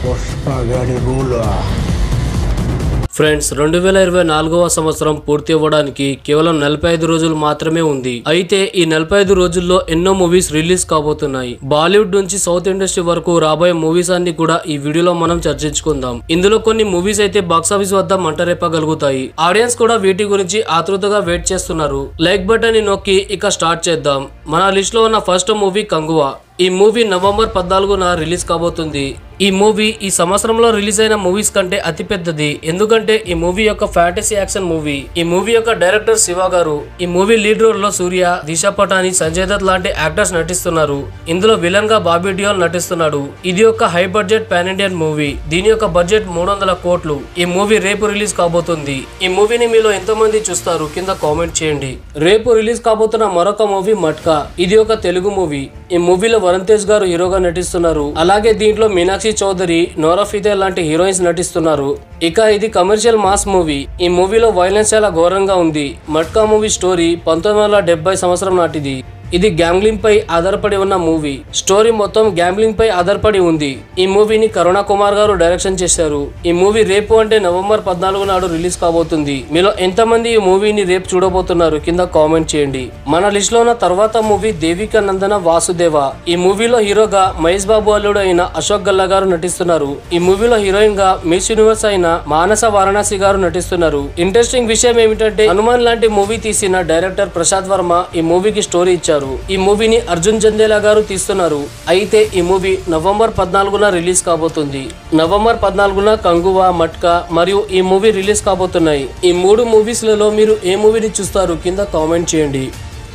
పుష్పగాడి rule. Friends 2024వ సంవత్సరం పూర్తి అవ్వడానికి కేవలం 45 రోజులు మాత్రమే ఉంది. అయితే ఈ 45 రోజుల్లో ఎన్నో మూవీస్ రిలీజ్ కాబోతున్నాయి. బాలీవుడ్ నుంచి సౌత్ ఇండస్ట్రీ వరకు రాబోయే మూవీస్ అన్ని కూడా ఈ వీడియోలో మనం చర్చించుకుందాం. ఇందులో కొన్ని మూవీస్ అయితే బాక్సాఫీస్ వద్ద మంటరేపగలుగుతాయి. ఆడియన్స్ కూడా వీటి గురించి ఆతృతగా వెయిట్ చేస్తున్నారు. లైక్ బటన్ ని నొక్కి ఇక స్టార్ట్ చేద్దాం. మన లిస్ట్ లో ఉన్న ఫస్ట్ మూవీ కంగువా. ఈ మూవీ నవంబర్ 14న రిలీజ్ కాబోతుంది. ఈ మూవీ ఈ సంవత్సరంలో రిలీజ్ అయిన మూవీస్ కంటే అతి పెద్దది. ఎందుకంటే ఈ మూవీ యొక్క ఫ్యాంటసీ యాక్షన్ మూవీ. ఈ మూవీ యొక్క డైరెక్టర్ శివ గారు. ఈ మూవీ లీడ్ రోల్ లో సూర్య, దిశా పటాని, సంజయ్ దత్ లాంటి యాక్టర్స్ నటిస్తున్నారు. ఇందులో విలన్ గా బాబీ డియోల్ నటిస్తున్నాడు. ఇది ఒక high budget pan Indian movie. దీని యొక్క బడ్జెట్ 300 కోట్లు. ఈ మూవీ రేపు రిలీజ్ కాబోతుంది. ఈ మూవీని మీలో ఎంతో మంది చూస్తారు కింద కామెంట్ చేయండి. రేపు రిలీజ్ కాబోతున్న మరొక మూవీ మట్కా. ఇది ఒక తెలుగు మూవీ. ఈ మూవీలో వరుణ్ తేజ్ గారు హీరోగా నటిస్తున్నారు. అలాగే దీంట్లో మీనాక్షి చౌదరి, నోరా ఫతేహి లాంటి హీరోయిన్స్ నటిస్తున్నారు. ఇక ఇది కమర్షియల్ మాస్ మూవీ. ఈ మూవీలో వైలెన్స్ చాలా ఘోరంగా ఉంది. మట్కా మూవీ స్టోరీ 1970 సంవత్సరం నాటిది. ఇది గ్యాంబ్లింగ్ పై ఆధారపడి ఉన్న మూవీ. స్టోరీ మొత్తం గ్యాంబ్లింగ్ పై ఆధారపడి ఉంది. ఈ మూవీని కరుణ కుమార్ గారు డైరెక్షన్ చేశారు. ఈ మూవీ రేపు అంటే నవంబర్ 14 నాడు రిలీజ్ కాబోతుంది. మీలో ఎంతమంది ఈ మూవీని రేపు చూడబోతున్నారు కింద కామెంట్ చేయండి. మన లిస్ట్ లో ఉన్న తర్వాత మూవీ దేవిక నందన వాసుదేవ. ఈ మూవీలో హీరోగా మహేష్ బాబు అల్లుడు అయిన అశోక్ గల్లా గారు నటిస్తున్నారు. ఈ మూవీలో హీరోయిన్ గా మిస్ యూనివర్స్ అయిన మానస వారణాసి గారు నటిస్తున్నారు. ఇంట్రెస్టింగ్ విషయం ఏమిటంటే హనుమాన్ లాంటి మూవీ తీసిన డైరెక్టర్ ప్రసాద్ వర్మ ఈ మూవీకి స్టోరీ ఇచ్చారు. ఈ మూవీని అర్జున్ జందేలా గారు తీస్తున్నారు. అయితే ఈ మూవీ నవంబర్ 14న రిలీజ్ కాబోతుంది. నవంబర్ 14న కంగువా, మట్కా మరియు ఈ మూవీ రిలీజ్ కాబోతున్నాయి. ఈ 3 మూవీస్ లలో మీరు ఏ మూవీని చూస్తారు కింద కామెంట్ చేయండి.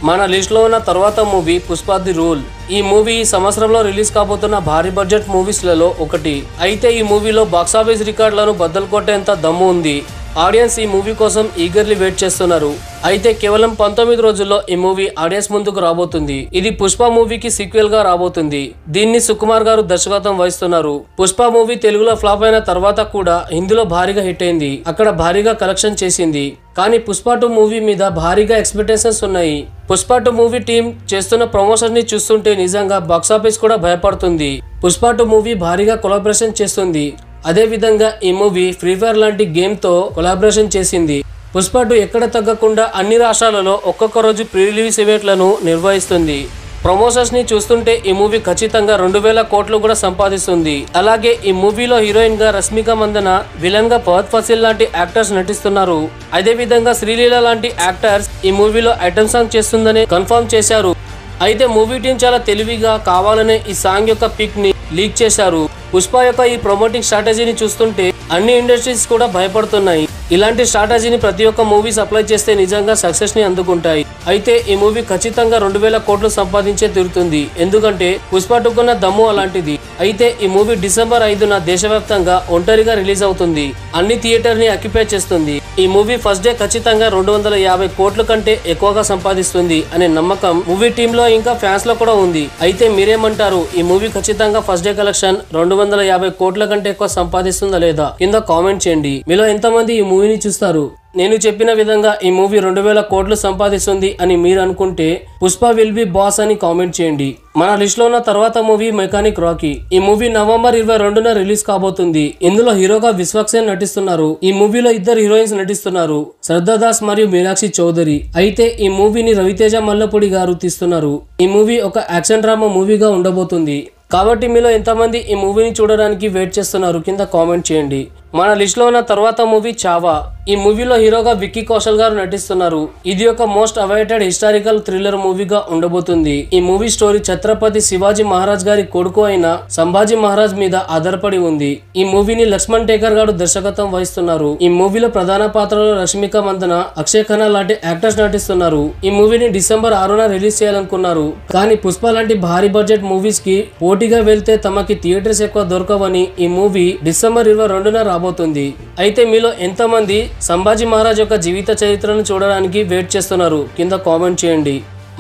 మన లిస్ట్ లో ఉన్న తర్వాత మూవీ పుష్ప ది రూల్. ఈ మూవీ ఈ సంవత్సరంలో రిలీజ్ కాబోతున్న భారీ బడ్జెట్ మూవీస్ లలో ఒకటి. అయితే ఈ మూవీలో బాక్సాఫీస్ రికార్డులను బద్దలు కొట్టేంత దమ్ము ఉంది. ఆడియన్స్ ఈ మూవీ కోసం ఈగర్లీ వెయిట్ చేస్తున్నారు. అయితే కేవలం 19 రోజుల్లో ఈ మూవీ ఆడియన్స్ ముందుకు రాబోతుంది. ఇది పుష్ప మూవీకి సీక్వెల్ గా రాబోతుంది. దీన్ని సుకుమార్ గారు దర్శకత్వం వహిస్తున్నారు. పుష్ప మూవీ తెలుగులో ఫ్లాప్ అయిన తర్వాత కూడా హిందీలో భారీగా హిట్ అయింది. అక్కడ భారీగా కలెక్షన్ చేసింది. కానీ పుష్ప 2 మూవీ మీద భారీగా ఎక్స్పెక్టేషన్స్ ఉన్నాయి. పుష్ప 2 మూవీ టీం చేస్తున్న ప్రమోషన్ ని చూస్తుంటే నిజంగా బాక్సాఫీస్ కూడా భయపడుతుంది. పుష్ప 2 మూవీ భారీగా కొలాబరేషన్ చేస్తుంది. అదే విధంగా ఈ మూవీ ఫ్రీ ఫైర్ లాంటి గేమ్ తో కొలాబరేషన్ చేసింది. పుష్ప 2 ఎక్కడ తగ్గకుండా అన్ని రాష్ట్రాలలో ఒక్కొక్క రోజు ప్రీ రిలీజ్ ఈవెంట్లను నిర్వహిస్తుంది. ప్రమోషన్స్ ని చూస్తుంటే ఈ మూవీ ఖచ్చితంగా 2000 కోట్లు కూడా సంపాదిస్తుంది. అలాగే ఈ మూవీలో హీరోయిన్ గా రష్మిక మందన, విలన్ గా ఫహద్ ఫాసిల్ లాంటి యాక్టర్స్ నటిస్తున్నారు. అదే విధంగా శ్రీలీల లాంటి యాక్టర్స్ ఈ మూవీలో ఐటమ్ సాంగ్ చేస్తుందని కన్ఫర్మ్ చేశారు. అయితే మూవీ టీం చాలా తెలివిగా కావాలనే ఈ సాంగ్ యొక్క పిక్ ని లీక్ చేశారు. పుష్ప యొక్క ఈ ప్రమోటింగ్ స్ట్రాటజీని చూస్తుంటే అన్ని ఇండస్ట్రీస్ కూడా భయపడుతున్నాయి. ఇలాంటి స్ట్రాటజీని ప్రతి ఒక్క మూవీస్ అప్లై చేస్తే నిజంగా సక్సెస్ ని అందుకుంటాయి. అయితే ఈ మూవీ ఖచ్చితంగా 2000 కోట్లు సంపాదించే తీరుతుంది. ఎందుకంటే పుష్ప 2 కున్న దమ్ము అలాంటిది. అయితే ఈ మూవీ డిసెంబర్ 5న దేశవ్యాప్తంగా ఒంటరిగా రిలీజ్ అవుతుంది. అన్ని థియేటర్ ని ఆక్యుపై చేస్తుంది. ఈ మూవీ ఫస్ట్ డే ఖచ్చితంగా 250 కోట్ల కంటే ఎక్కువగా సంపాదిస్తుంది అనే నమ్మకం మూవీ టీమ్ లో ఇంకా ఫ్యాన్స్ లో కూడా ఉంది. అయితే మీరేమంటారు? ఈ మూవీ ఖచ్చితంగా ఫస్ట్ డే కలెక్షన్ 250 కోట్ల కంటే ఎక్కువ సంపాదిస్తుందా లేదా కింద కామెంట్ చేయండి. మీలో ఎంతమంది ఈ మూవీని చూస్తారు? నేను చెప్పిన విధంగా ఈ మూవీ 2000 కోట్లు సంపాదిస్తుంది అని మీరు అనుకుంటే పుష్ప విల్ బి బాస్ అని కామెంట్ చేయండి. మన లిస్ట్ లో ఉన్న తర్వాత మూవీ మెకానిక్ రాకీ. ఈ మూవీ నవంబర్ 22న రిలీజ్ కాబోతుంది. ఇందులో హీరోగా విశ్వక్సేన్ నటిస్తున్నారు. ఈ మూవీలో 2 హీరోయిన్స్ నటిస్తున్నారు, శ్రద్ధా దాస్ మరియు మీనాక్షి చౌదరి. అయితే ఈ మూవీని రవితేజ మల్లపూడి గారు తీస్తున్నారు. ఈ మూవీ ఒక యాక్షన్ డ్రామా మూవీగా ఉండబోతుంది. కాబట్టి మీలో ఎంతమంది ఈ మూవీని చూడడానికి వెయిట్ చేస్తున్నారు కింద కామెంట్ చేయండి. మన లిస్ట్ లో ఉన్న తర్వాత మూవీ చావా. ఈ మూవీలో హీరోగా విక్కీ కౌశల్ గారు నటిస్తున్నారు. ఇది ఒక మోస్ట్ అవైటెడ్ హిస్టారికల్ థ్రిల్లర్ మూవీగా ఉండబోతుంది. ఈ మూవీ స్టోరీ ఛత్రపతి శివాజీ మహారాజ్ గారి కొడుకు అయిన సంభాజీ మహారాజ్ మీద ఆధారపడి ఉంది. ఈ మూవీని లక్ష్మణ్ టేకర్ గారు దర్శకత్వం వహిస్తున్నారు. ఈ మూవీలో ప్రధాన పాత్రలో రష్మిక మందన, అక్షయ్ ఖన్నా లాంటి యాక్టర్స్ నటిస్తున్నారు. ఈ మూవీని డిసెంబర్ 6న రిలీజ్ చేయాలనుకున్నారు. కానీ పుష్ప లాంటి భారీ బడ్జెట్ మూవీస్ కి పోటీగా వెళ్తే తమకి థియేటర్స్ ఎక్కువ దొరకవని ఈ మూవీ డిసెంబర్ 22న రాబోతుంది. అయితే మీలో ఎంతమంది సంభాజీ మహారాజ్ యొక్క జీవిత చరిత్రను చూడడానికి వెయిట్ చేస్తున్నారు కింద కామెంట్ చేయండి.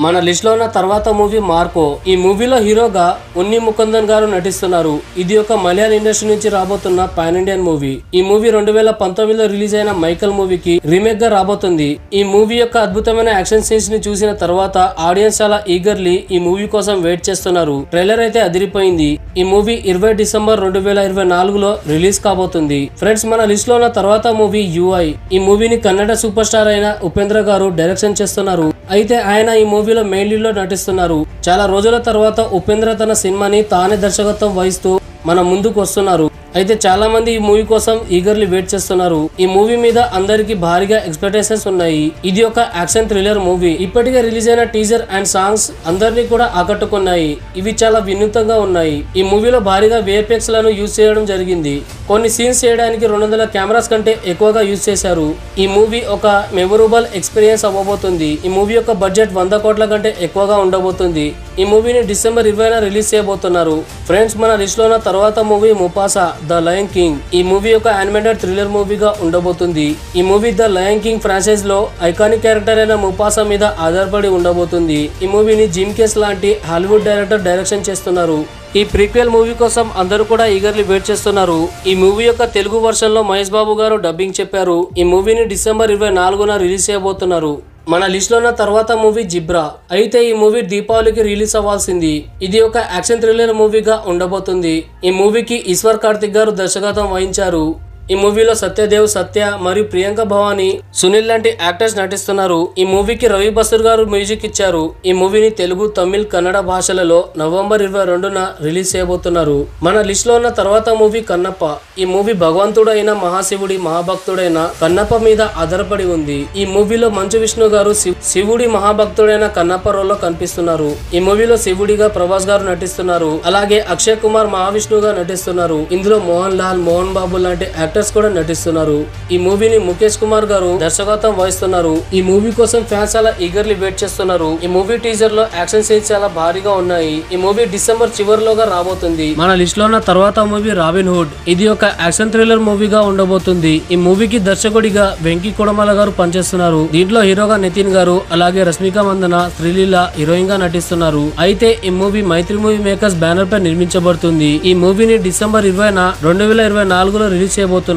మన లిస్ట్ లో ఉన్న తర్వాత మూవీ మార్కో. ఈ మూవీలో హీరోగా ఉన్ని ముకుందన్ గారు నటిస్తున్నారు. ఇది ఒక మలయాళ ఇండస్ట్రీ నుంచి రాబోతున్న పాన్ ఇండియన్ మూవీ. ఈ మూవీ 2019లో రిలీజ్ అయిన మైకల్ మూవీకి రీమేక్ గా రాబోతుంది. ఈ మూవీ యొక్క అద్భుతమైన యాక్షన్ సీన్స్ ని చూసిన తర్వాత ఆడియన్స్ చాలా ఈగర్లీ ఈ మూవీ కోసం వెయిట్ చేస్తున్నారు. ట్రైలర్ అయితే అదిరిపోయింది. ఈ మూవీ 20 డిసెంబర్ 2024లో రిలీజ్ కాబోతుంది. ఫ్రెండ్స్, మన లిస్ట్ లో ఉన్న తర్వాత మూవీ UI. ఈ మూవీని కన్నడ సూపర్ స్టార్ అయిన ఉపేంద్ర గారు డైరెక్షన్ చేస్తున్నారు. అయితే ఆయన ఈ మూవీలో మెయిన్ లీడ్ లో నటిస్తున్నారు. చాలా రోజుల తర్వాత ఉపేంద్ర తన సినిమాని తానే దర్శకత్వం వహిస్తూ మన ముందుకు వస్తున్నారు. అయితే చాలా మంది ఈ మూవీ కోసం ఈగర్లీ వెయిట్ చేస్తున్నారు. ఈ మూవీ మీద అందరికి భారీగా ఎక్స్పెక్టేషన్స్ ఉన్నాయి. ఇది ఒక యాక్షన్ థ్రిల్లర్ మూవీ. ఇప్పటికే రిలీజ్ అయిన టీజర్ అండ్ సాంగ్స్ అందరినీ కూడా ఆకట్టుకున్నాయి. ఇవి చాలా వినూత్నంగా ఉన్నాయి. ఈ మూవీలో భారీగా VFX లను యూజ్ చేయడం జరిగింది. కొన్ని సీన్స్ చేయడానికి 200 కెమెరాస్ కంటే ఎక్కువగా యూజ్ చేశారు. ఈ మూవీ ఒక మెమొరబుల్ ఎక్స్పీరియన్స్ అవ్వబోతుంది. ఈ మూవీ యొక్క బడ్జెట్ 100 కోట్ల కంటే ఎక్కువగా ఉండబోతుంది. ఈ మూవీని డిసెంబర్ 20న రిలీజ్ చేయబోతున్నారు. ఫ్రెండ్స్, మన లిస్ట్ లో ఉన్న తర్వాత movie Mufasa the lion king. ఈ మూవీ ఒక యానిమేటెడ్ థ్రిల్లర్ మూవీగా ఉండబోతుంది. ఈ movie the lion king franchise లో ఐకానిక్ క్యారెక్టర్ అయిన ముఫాసా మీద ఆధారపడి ఉండబోతుంది. ఈ మూవీని జిమ్ కేస్ లాంటి హాలీవుడ్ డైరెక్టర్ డైరెక్షన్ చేస్తున్నారు. ఈ ప్రీక్వెల్ మూవీ కోసం అందరూ కూడా ఈగర్లీ వెయిట్ చేస్తున్నారు. ఈ మూవీ యొక్క తెలుగు వర్షన్ లో మహేష్ బాబు గారు డబ్బింగ్ చెప్పారు. ఈ మూవీని డిసెంబర్ 24న రిలీజ్ చేయబోతున్నారు. మన లిస్ట్ లో ఉన్న తర్వాత మూవీ జిబ్రా. అయితే ఈ మూవీ దీపావళికి రిలీజ్ అవ్వాల్సింది. ఇది ఒక యాక్షన్ థ్రిల్లర్ మూవీగా ఉండబోతుంది. ఈ మూవీకి ఈశ్వర్ కార్తిక్ గారు దర్శకత్వం వహించారు. ఈ మూవీలో సత్యదేవ్, సత్య మరియు ప్రియాంక భవాని, సునీల్ లాంటి యాక్టర్స్ నటిస్తున్నారు. ఈ మూవీకి రవి బసూర్ గారు మ్యూజిక్ ఇచ్చారు. ఈ మూవీని తెలుగు, తమిళ్, కన్నడ భాషలలో నవంబర్ 22న రిలీజ్ చేయబోతున్నారు. మన లిస్ట్ లో ఉన్న తర్వాత మూవీ కన్నప్ప. ఈ మూవీ భగవంతుడు అయిన మహాశివుడి మహాభక్తుడైన కన్నప్ప మీద ఆధారపడి ఉంది. ఈ మూవీలో మంచు విష్ణు గారు శివుడి మహాభక్తుడైన కన్నప్ప రోల్ లో కనిపిస్తున్నారు. ఈ మూవీలో శివుడిగా ప్రభాస్ గారు నటిస్తున్నారు. అలాగే అక్షయ్ కుమార్ మహావిష్ణుగా నటిస్తున్నారు. ఇందులో మోహన్ లాల్, మోహన్ బాబు లాంటి యాక్టర్స్ కూడా నటిస్తున్నారు. ఈ మూవీని ముఖేష్ కుమార్ గారు దర్శకత్వం వహిస్తున్నారు. ఈ మూవీ కోసం ఫ్యాన్స్ చాలా ఈగర్లీ వెయిట్ చేస్తున్నారు. ఈ మూవీ టీజర్ లో యాక్షన్ సీన్స్ చాలా భారీగా ఉన్నాయి. ఈ మూవీ డిసెంబర్ చివరిలోగా రాబోతుంది. మన లిస్ట్ లో ఉన్న తర్వాత మూవీ రాబిన్ హుడ్. ఇది ఒక యాక్షన్ థ్రిల్లర్ మూవీగా ఉండబోతుంది. ఈ మూవీకి దర్శకుడిగా వెంకీ కొడమల గారు పనిచేస్తున్నారు. దీంట్లో హీరోగా నితిన్ గారు, అలాగే రష్మిక మందన, శ్రీలీల హీరోయిన్ గా నటిస్తున్నారు. అయితే ఈ మూవీ మైత్రి మూవీ మేకర్స్ బ్యానర్ పై నిర్మించబడుతుంది. ఈ మూవీని డిసెంబర్ 20న 2024లో రిలీజ్ చేయబోతున్నారు.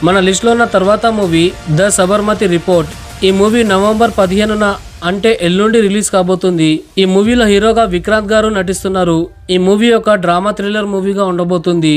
మన లిస్ట్ లో ఉన్న తర్వాత మూవీ ద సబర్మతి రిపోర్ట్. ఈ మూవీ నవంబర్ 15న అంటే ఎల్లుండి రిలీజ్ కాబోతుంది. ఈ మూవీలో హీరోగా విక్రాంత్ గారు నటిస్తున్నారు. ఈ మూవీ ఒక డ్రామా థ్రిల్లర్ మూవీగా ఉండబోతుంది.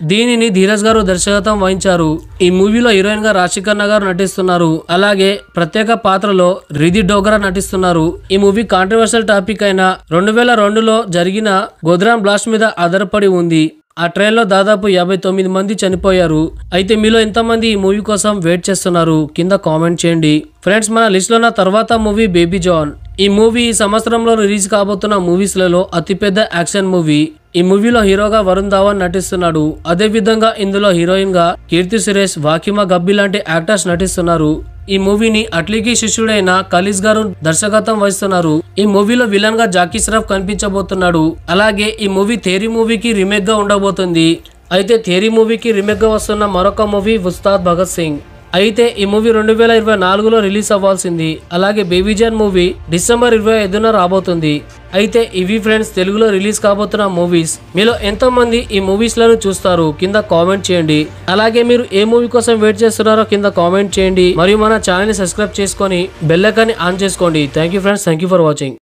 దీనిని ధీరజ్ గారు దర్శకత్వం వహించారు. ఈ మూవీలో హీరోయిన్ గా రాశి ఖన్నా గారు నటిస్తున్నారు. అలాగే ప్రత్యేక పాత్రలో రిధి డోగ్రా నటిస్తున్నారు. ఈ మూవీ కాంట్రవర్షియల్ టాపిక్ అయిన 2002లో జరిగిన గోద్రాన్ బ్లాస్ట్ మీద ఆధారపడి ఉంది. ఆ ట్రైన్లో దాదాపు 59 మంది చనిపోయారు. అయితే మీలో ఎంతమంది ఈ మూవీ కోసం వెయిట్ చేస్తున్నారు కింద కామెంట్ చేయండి. ఫ్రెండ్స్, మన లిస్ట్ లో ఉన్న తర్వాత మూవీ బేబీ జాన్. ఈ మూవీ ఈ సంవత్సరంలో రిలీజ్ కాబోతున్న మూవీస్ లలో అతిపెద్ద యాక్షన్ మూవీ. ఈ మూవీలో హీరోగా వరుణ్ ధావన్ నటిస్తున్నాడు. అదే విధంగా ఇందులో హీరోయిన్ గా కీర్తి సురేష్, వాకిమా గబ్బి లాంటి యాక్టర్స్ నటిస్తున్నారు. ఈ మూవీని అట్లీకి శిష్యుడైన ఖలీజ్ గారు దర్శకత్వం వహిస్తున్నారు. ఈ మూవీలో విలన్ గా జాకీ ష్రాఫ్ కనిపించబోతున్నాడు. అలాగే ఈ మూవీ థియరీ మూవీకి రీమేక్ గా ఉండబోతుంది. అయితే థియరీ మూవీకి రీమేక్ గా వస్తున్న మరొక మూవీ ఉస్తాద్ భగత్ సింగ్. అయితే ఈ మూవీ 2024లో రిలీజ్ అవ్వాల్సింది. అలాగే బేబీ జాన్ మూవీ డిసెంబర్ 25న రాబోతుంది. అయితే ఇవి ఫ్రెండ్స్ తెలుగులో రిలీజ్ కాబోతున్న మూవీస్. మీలో ఎంతో మంది ఈ మూవీస్ లను చూస్తారు కింద కామెంట్ చేయండి. అలాగే మీరు ఏ మూవీ కోసం వెయిట్ చేస్తున్నారో కింద కామెంట్ చేయండి. మరియు మన ఛానల్ ని సబ్స్క్రైబ్ చేసుకొని బెల్ ఐకాన్ ని ఆన్ చేసుకోండి. Thank you friends, thank you for watching.